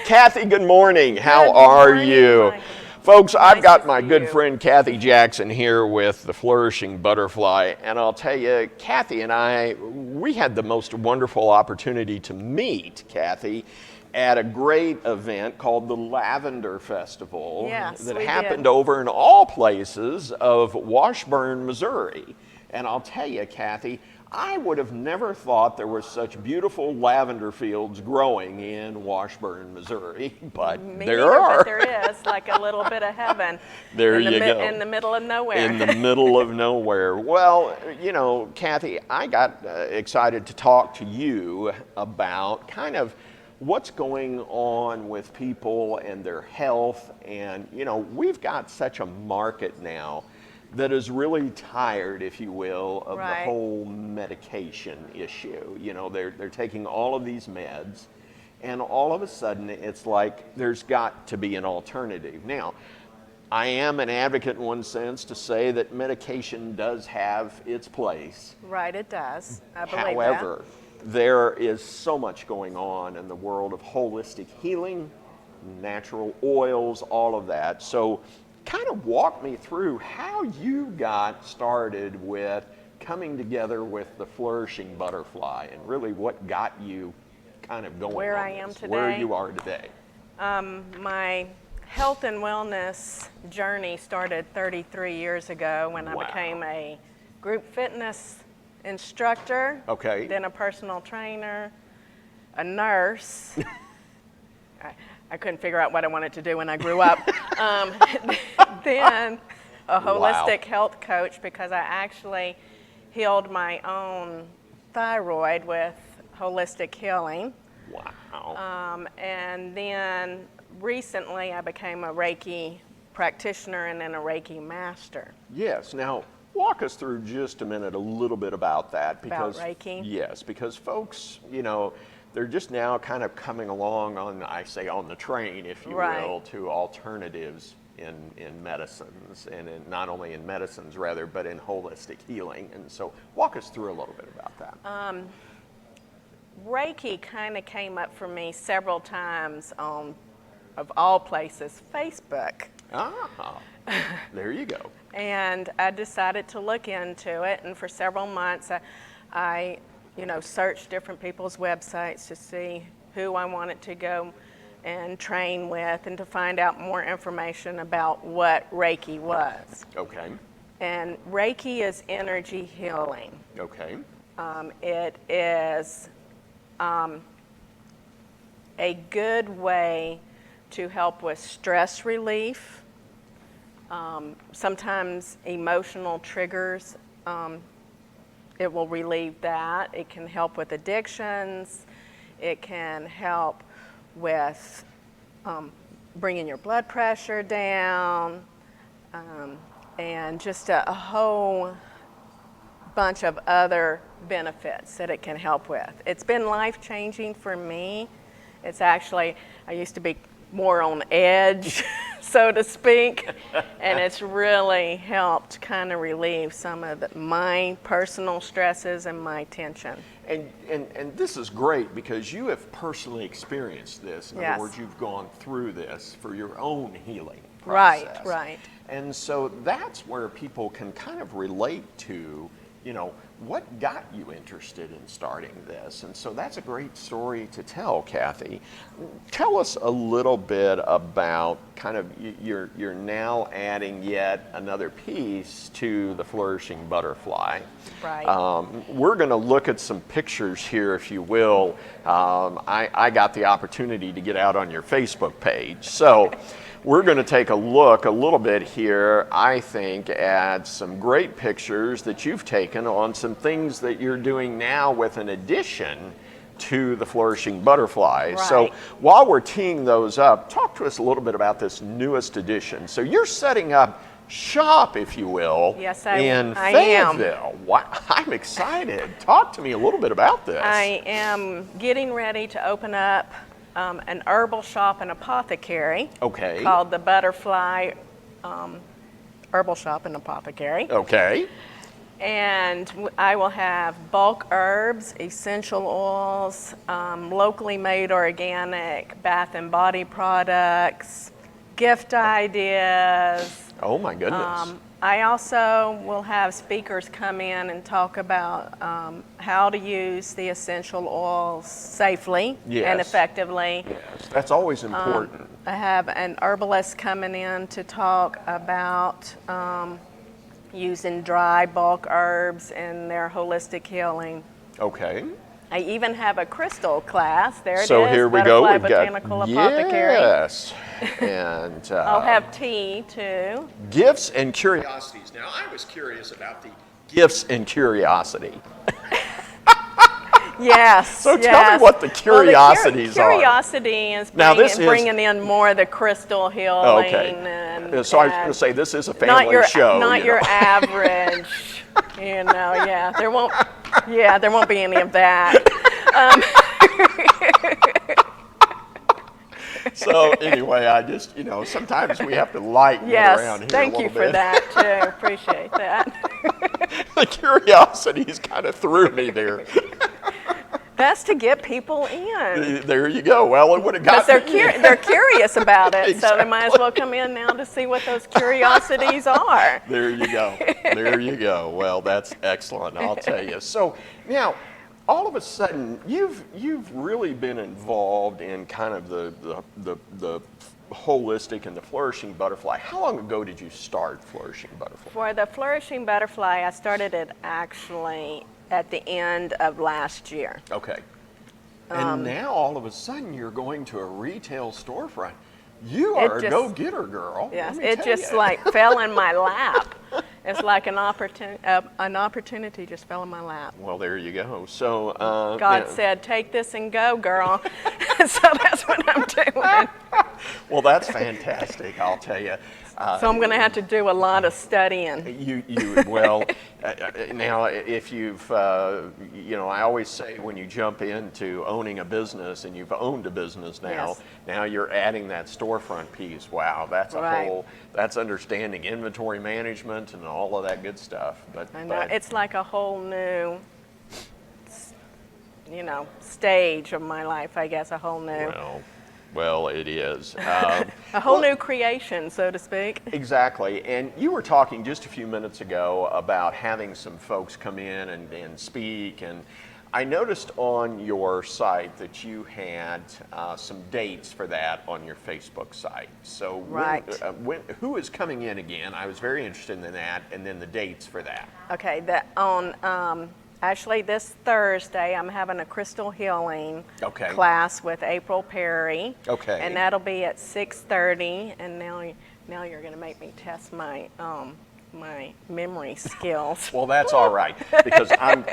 Cathy, good morning. How Good are morning, you? Michael. Folks, I've Nice got to my see good you. friend Cathy Jackson here with the Flourishing Butterfly. And I'll tell you, Cathy and I, we had the most wonderful opportunity to meet Cathy at a great event called the Lavender Festival Yes, that we happened did. over in all places of Washburn, Missouri. And I'll tell you, Cathy, I would have never thought there were such beautiful lavender fields growing in Washburn, Missouri, but Me there neither, are. but there is, like a little bit of heaven. There in the you go. In the middle of nowhere. In the middle of nowhere. Well, you know, Cathy, I got excited to talk to you about kind of what's going on with people and their health. And, you know, we've got such a market now that is really tired, if you will, of the Right. whole medication issue. You know, they're taking all of these meds, and all of a sudden it's like there's got to be an alternative. Now, I am an advocate in one sense to say that medication does have its place. Right, it does. I believe However, there is so much going on in the world of holistic healing, natural oils, all of that. So kind of walk me through how you got started with coming together with the Flourishing Butterfly and really what got you kind of going Where on I am this, where today? you are today. that. My health and wellness journey started 33 years ago when Wow. I became a group fitness instructor, Okay. then a personal trainer, a nurse. I couldn't figure out what I wanted to do when I grew up. Then a holistic health coach because I actually healed my own thyroid with holistic healing. Wow. And then recently I became a Reiki practitioner and then a Reiki master. Yes. Now, walk us through just a minute a little bit about that. About Because, Reiki? Yes, because folks, you know, they're just now kind of coming along on, I say, on the train, if you Right. will, to alternatives in medicines, and not only in medicines, rather, but in holistic healing. And so walk us through a little bit about that. Reiki kind of came up for me several times on, of all places, Facebook. Ah, there you go. And I decided to look into it, and for several months I searched different people's websites to see who I wanted to go and train with and to find out more information about what Reiki was. Okay. And Reiki is energy healing. Okay. It is a good way to help with stress relief, sometimes emotional triggers. It will relieve that. It can help with addictions. It can help with bringing your blood pressure down, and just a whole bunch of other benefits that it can help with. It's been life-changing for me. It's actually, I used to be more on edge, so to speak, and it's really helped kind of relieve some of my personal stresses and my tension. And this is great because you have personally experienced this. In Yes. other words, you've gone through this for your own healing Right, process. right. And so that's where people can kind of relate to, you know, what got you interested in starting this? And so that's a great story to tell, Cathy. Tell us a little bit about kind of you're now adding yet another piece to the Flourishing Butterfly. Right. We're going to look at some pictures here, if you will. I got the opportunity to get out on your Facebook page. So we're going to take a look a little bit here, I think, at some great pictures that you've taken on some things that you're doing now with an addition to the Flourishing Butterfly. Right. So while we're teeing those up, talk to us a little bit about this newest addition. So you're setting up shop, if you will, Yes, in I am. Fayetteville. Wow, I'm excited. Talk to me a little bit about this. I am getting ready to open up an herbal shop and apothecary Okay. called the Butterfly Herbal Shop and Apothecary. Okay. And I will have bulk herbs, essential oils, locally made organic bath and body products, gift ideas. Oh my goodness. I also will have speakers come in and talk about how to use the essential oils safely and Yes. effectively. Yes, that's always important. I have an herbalist coming in to talk about using dry bulk herbs in their holistic healing. Okay. I even have a crystal class. There it is. So here we go. Butterfly We've Botanical got Apothecary. yes, and I'll have tea too. gifts and curiosities. Now, I was curious about the gifts and curiosity. Yes. So tell yes. me what the curiosities well, are. Curiosity is Now, this is- bringing in more of the crystal healing. Okay. And, So I was going to say this is a family not your, show. Not you your know. average. Yeah. There won't be any of that. So anyway, I just sometimes we have to lighten it around here Thank a you little for bit. that too. Appreciate that. The curiosities kind of threw me there. That's to get people in. There you go. Well, it would have got Because me. they're curious about it, so they might as Exactly. well come in now to see what those curiosities are. There you go. There you go. Well, that's excellent, I'll tell you. So now, all of a sudden, you've really been involved in kind of the holistic and the flourishing butterfly. How long ago did you start Flourishing Butterfly? For the Flourishing Butterfly, I started it actually at the end of last year. Okay. And now all of a sudden you're going to a retail storefront. You are a go-getter, girl. Yes, let me it tell just you. like fell in my lap. It's like an opportunity just fell in my lap. Well, there you go. So God yeah. said, "Take this and go, girl." So that's what I'm doing. Well, that's fantastic. I'll tell you. So I'm going to have to do a lot of studying. Well, now if you've, I always say when you jump into owning a business and you've owned a business now, Yes. now you're adding that storefront piece. Wow, that's a Right. that's understanding inventory management and all of that good stuff. But I know it's like a whole new, stage of my life. I guess a whole new, well, it is. a whole new creation, so to speak. Exactly. And you were talking just a few minutes ago about having some folks come in and speak. And I noticed on your site that you had some dates for that on your Facebook site. So Right. Who is coming in again? I was very interested in that. And then the dates for that. Okay, actually this Thursday, I'm having a crystal healing Okay. class with April Perry. Okay. And that'll be at 6:30. And now you're going to make me test my my memory skills. Well, that's all right because I'm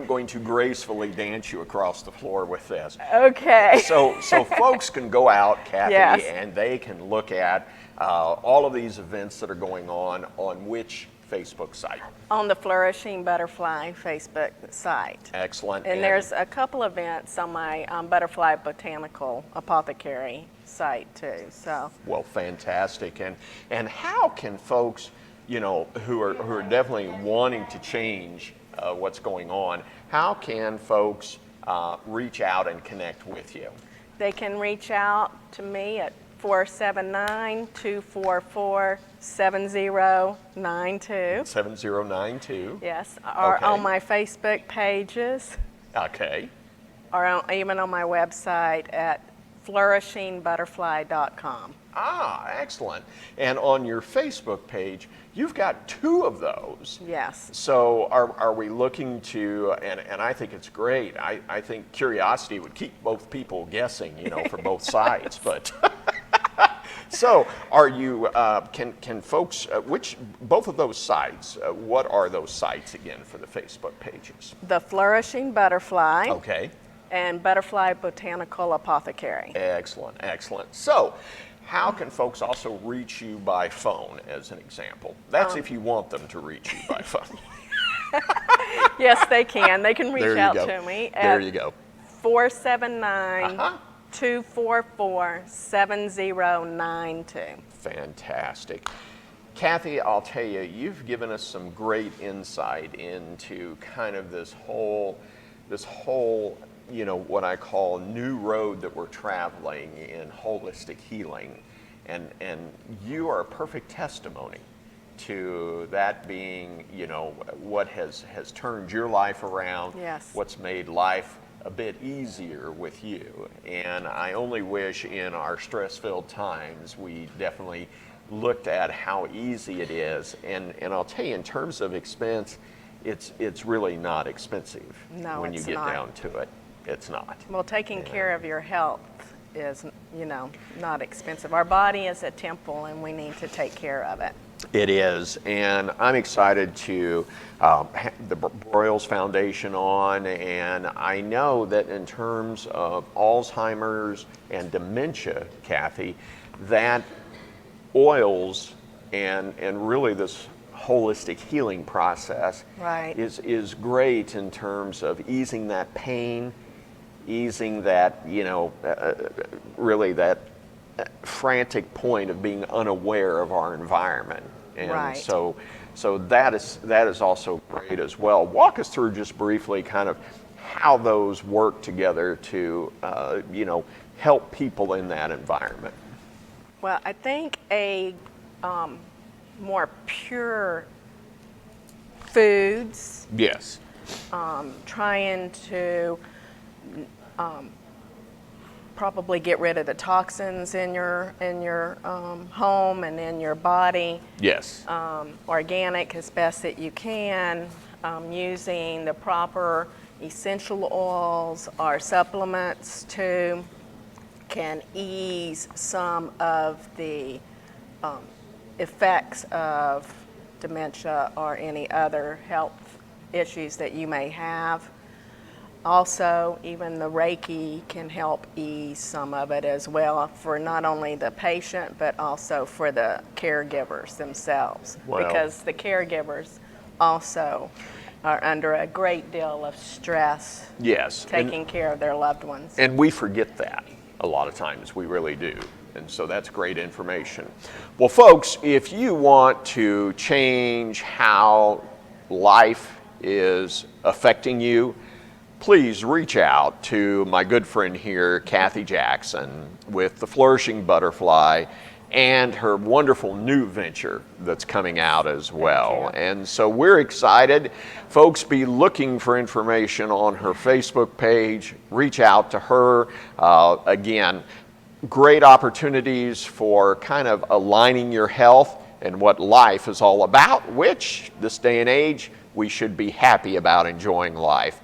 going to gracefully dance you across the floor with this. Okay. So folks can go out, Cathy, Yes. and they can look at all of these events that are going on which Facebook site? On the Flourishing Butterfly Facebook site. Excellent. And there's a couple events on my Butterfly Botanical Apothecary site too. So. Well, fantastic. And how can folks, who are definitely wanting to change what's going on, how can folks reach out and connect with you? They can reach out to me at 479-244-7092. 7092. Yes, or Okay. on my Facebook pages, Okay. or even on my website at flourishingbutterfly.com. Excellent. And on your Facebook page, you've got 2 of those. Yes. So are we looking to, and I think it's great, I think curiosity would keep both people guessing, for both sides, but. So are you, can folks, both of those sites, what are those sites again for the Facebook pages? The Flourishing Butterfly Okay. and Butterfly Botanical Apothecary. Excellent, excellent. So how can folks also reach you by phone, as an example? That's if you want them to reach you by phone. Yes, they can. They can reach There you out go. to me There at you go. 479-244-7092. Fantastic. Cathy, I'll tell you, you've given us some great insight into kind of this whole, what I call new road that we're traveling in holistic healing. And you are a perfect testimony to that being, what has turned your life around, Yes. what's made life a bit easier with you. And I only wish in our stress-filled times we definitely looked at how easy it is. And I'll tell you, in terms of expense, it's really not expensive. No, when it's you get not. down to it. It's not. Well, taking care of your health is, not expensive. Our body is a temple, and we need to take care of it. It is, and I'm excited to have the Broyles Foundation on, and I know that in terms of Alzheimer's and dementia, Cathy, that oils and really this holistic healing process Right. is great in terms of easing that pain, easing that, really that frantic point of being unaware of our environment. And Right. so that is also great as well. Walk us through just briefly kind of how those work together to, help people in that environment. Well, I think a more pure foods, Yes. trying to probably get rid of the toxins in your home and in your body. Yes. Organic as best that you can, using the proper essential oils or supplements too, can ease some of the effects of dementia or any other health issues that you may have. Also, even the Reiki can help ease some of it as well, for not only the patient but also for the caregivers themselves. Wow. Because the caregivers also are under a great deal of stress Yes. taking care of their loved ones. And we forget that a lot of times, we really do. And so that's great information. Well, folks, if you want to change how life is affecting you, please reach out to my good friend here, Cathy Jackson, with the Flourishing Butterfly and her wonderful new venture that's coming out as well. Thank you. And so we're excited. Folks, be looking for information on her Facebook page. Reach out to her. Again, great opportunities for kind of aligning your health and what life is all about, which this day and age, we should be happy about enjoying life.